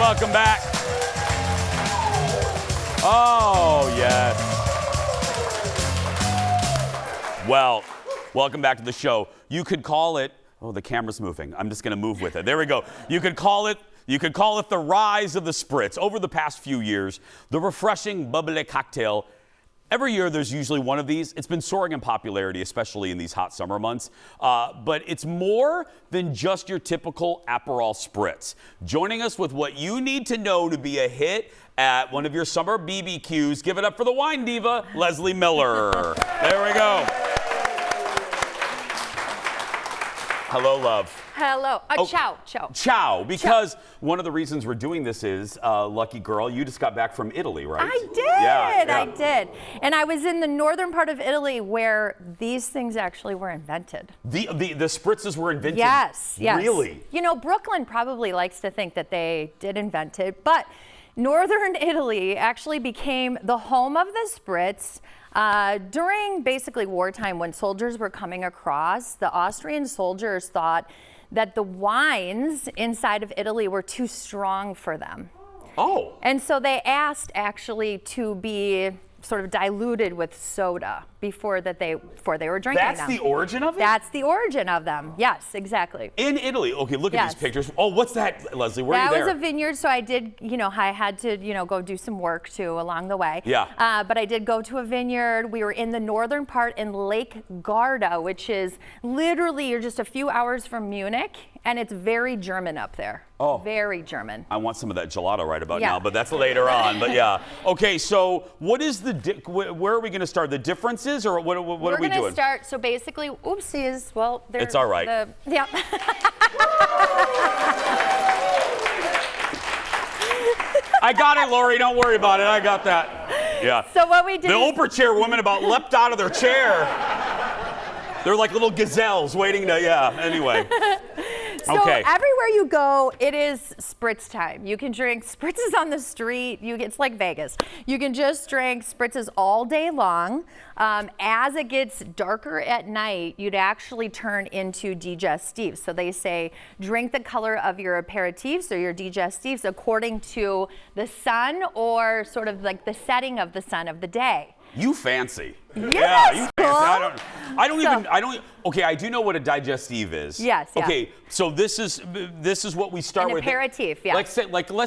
welcome back. Oh, yes. Well, welcome back to the show. You could call it, oh, the camera's moving. I'm just going to move with it. There we go. You could call it the rise of the Spritz. Over the past few years, the refreshing bubbly cocktail. Every year, there's usually one of these. It's been soaring in popularity, especially in these hot summer months. But it's more than just your typical aperol Spritz. Joining us with what you need to know to be a hit at one of your summer BBQs, give it up for the wine diva, Leslee Miller. There we go. Hello, love. Hello. Ciao. Ciao, because one of the reasons we're doing this is, lucky girl, you just got back from Italy, right? I did. Yeah. I did. And I was in the northern part of Italy where these things actually were invented. The Spritzes were invented? Yes. Really? You know, Brooklyn probably likes to think that they did invent it, but northern Italy actually became the home of the Spritz. During basically wartime, when soldiers were coming across, the Austrian soldiers thought that the wines inside of Italy were too strong for them. Oh. And so they asked actually to be sort of diluted with soda before they were drinking them. That's the origin of it? That's the origin of them. Yes, exactly. In Italy. Okay, look at these pictures. Oh, what's that, Leslie? Where are you there? That was a vineyard, so I did, I had to, go do some work too along the way. Yeah. But I did go to a vineyard. We were in the northern part in Lake Garda, which is literally, you're just a few hours from Munich, and it's very German up there. Oh. Very German. I want some of that gelato right about now, but that's later on. But yeah. Okay, so what is where are we going to start? The differences, or what are we doing? We're going to start, so basically, oopsies, well, there's... It's all right. Yeah. I got it, Lori. Don't worry about it. I got that. Yeah. So what we did... The Oprah chairwoman about leapt out of their chair. They're like little gazelles waiting to, anyway. So everywhere you go, it is Spritz time. You can drink Spritzes on the street. It's like Vegas. You can just drink Spritzes all day long. As it gets darker at night, you'd actually turn into digestives. So they say drink the color of your aperitifs or your digestives according to the sun or sort of like the setting of the sun of the day. You fancy. Yes, yeah, you fancy. Okay, I do know what a digestive is. Yes. Yeah. Okay, so this is what we start with. An aperitif, yeah. Let's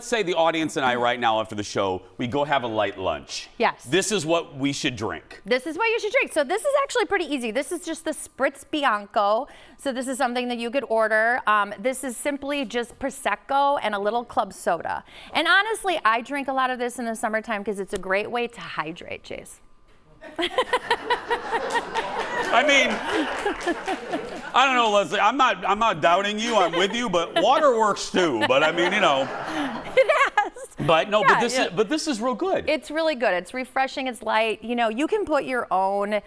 say the audience and I right now after the show, we go have a light lunch. Yes. This is what we should drink. This is what you should drink. So this is actually pretty easy. This is just the Spritz Bianco. So this is something that you could order. This is simply just Prosecco and a little club soda. And honestly, I drink a lot of this in the summertime because it's a great way to hydrate, Chase. I mean, I don't know, Leslie. I'm not doubting you. I'm with you, but water works too. But I mean, It has. But no, but this is real good. It's really good. It's refreshing. It's light. You can put your own,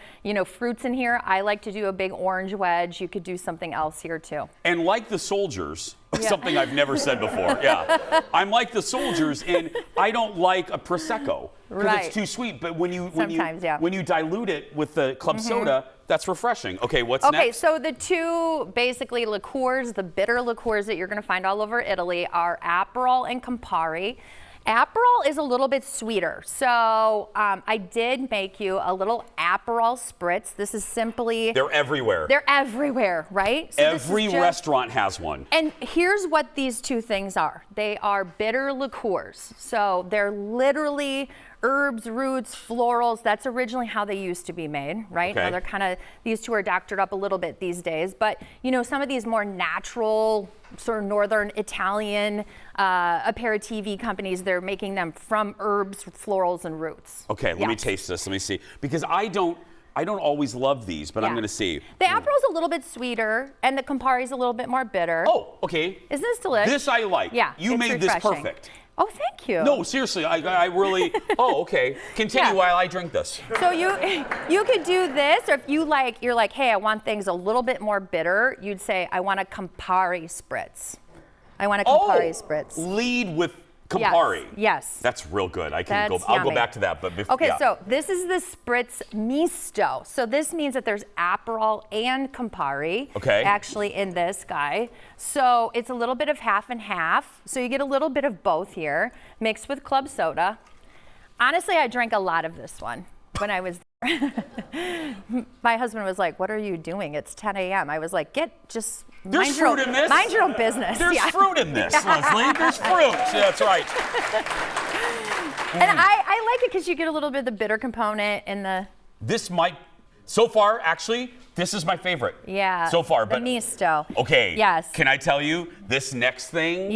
fruits in here. I like to do a big orange wedge. You could do something else here too. And like the soldiers, something I've never said before. Yeah, I'm like the soldiers, and I don't like a prosecco because it's too sweet. But when you dilute it with the club soda, that's refreshing. Okay, what's next? Okay, so the two basically liqueurs, the bitter liqueurs that you're going to find all over Italy are Aperol and Campari. Aperol is a little bit sweeter, so I did make you a little Aperol Spritz. This is simply... They're everywhere. They're everywhere, right? So every restaurant has one. And here's what these two things are. They are bitter liqueurs. So they're literally herbs, roots, florals. That's originally how they used to be made, right? Okay. Now they're kind of, these two are doctored up a little bit these days, but some of these more natural, sort of northern Italian aperitivi companies, they're making them from herbs, florals, and roots. Okay, let me taste this. Let me see. Because I don't always love these, but I'm going to see. The Aperol's a little bit sweeter, and the Campari's a little bit more bitter. Oh, okay. Isn't this delicious? This I like. Yeah, you made this perfect. Oh, thank you. No, seriously, I really. Oh, okay. Continue while I drink this. So you could do this, or if you're like, hey, I want things a little bit more bitter. You'd say, I want a Campari Spritz. I want a Campari Spritz. Lead with Campari. Yes. That's real good. I'll go yummy. back to that, but before. Okay, so this is the Spritz Misto. So this means that there's aperol and Campari actually in this guy. So it's a little bit of half and half. So you get a little bit of both here, mixed with club soda. Honestly, I drank a lot of this one when I was there. My husband was like, "What are you doing? It's 10 a.m." I was like, There's fruit in this. Mind your own business. There's fruit in this, Leslie. There's fruit. Yeah, that's right. And I like it because you get a little bit of the bitter component in the. So far, actually, this is my favorite. Yeah. So far, the Misto. Okay. Yes. Can I tell you, this next thing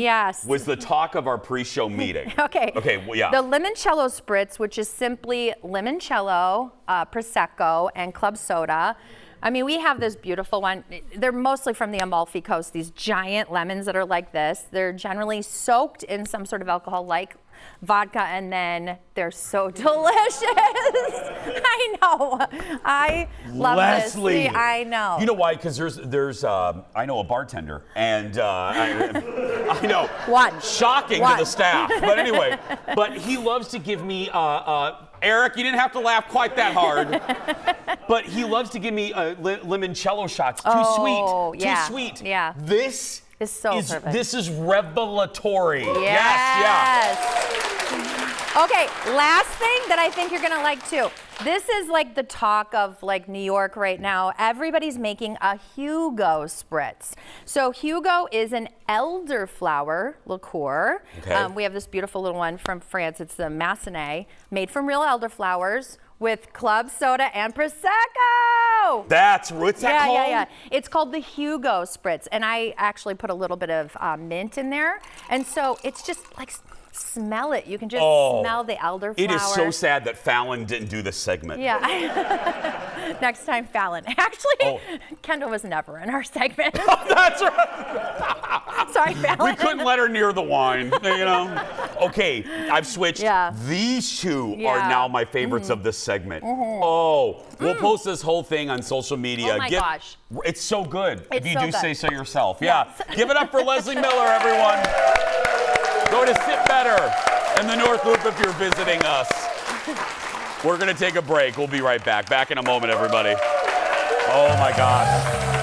was the talk of our pre-show meeting. Okay. Well, yeah. The limoncello spritz, which is simply limoncello, prosecco, and club soda. I mean, we have this beautiful one. They're mostly from the Amalfi Coast, these giant lemons that are like this. They're generally soaked in some sort of alcohol like vodka, and then they're so delicious. I know. I love Leslie. this. See, I know. You know why? Because there's I know a bartender, and I know. One. Shocking to the staff. But anyway, but he loves to give me, Eric, you didn't have to laugh quite that hard. But he loves to give me limoncello shots. Too sweet. Yeah. Too sweet. Yeah. This is perfect. This is revelatory. Yes. Okay, last thing that I think you're gonna like too. This is like the talk of like New York right now. Everybody's making a Hugo Spritz. So Hugo is an elderflower liqueur. Okay. We have this beautiful little one from France. It's the Massenet, made from real elderflowers with club soda and prosecco. What's that called? Yeah. It's called the Hugo Spritz, and I actually put a little bit of mint in there, and so it's just like. Smell it. You can just smell the elderflower. It is so sad that Fallon didn't do this segment. Yeah. Next time, Fallon. Actually, Kendall was never in our segment. That's right. Sorry, Fallon. We couldn't let her near the wine, you know. Okay, I've switched. Yeah. These two are now my favorites of this segment. We'll post this whole thing on social media. Oh my gosh. It's so good. It's if you so do good. say so yourself. Yes. Yeah. Give it up for Leslee Miller, everyone. Go to Sit Better in the North Loop if you're visiting us. We're going to take a break. We'll be right back. Back in a moment, everybody. Oh, my gosh.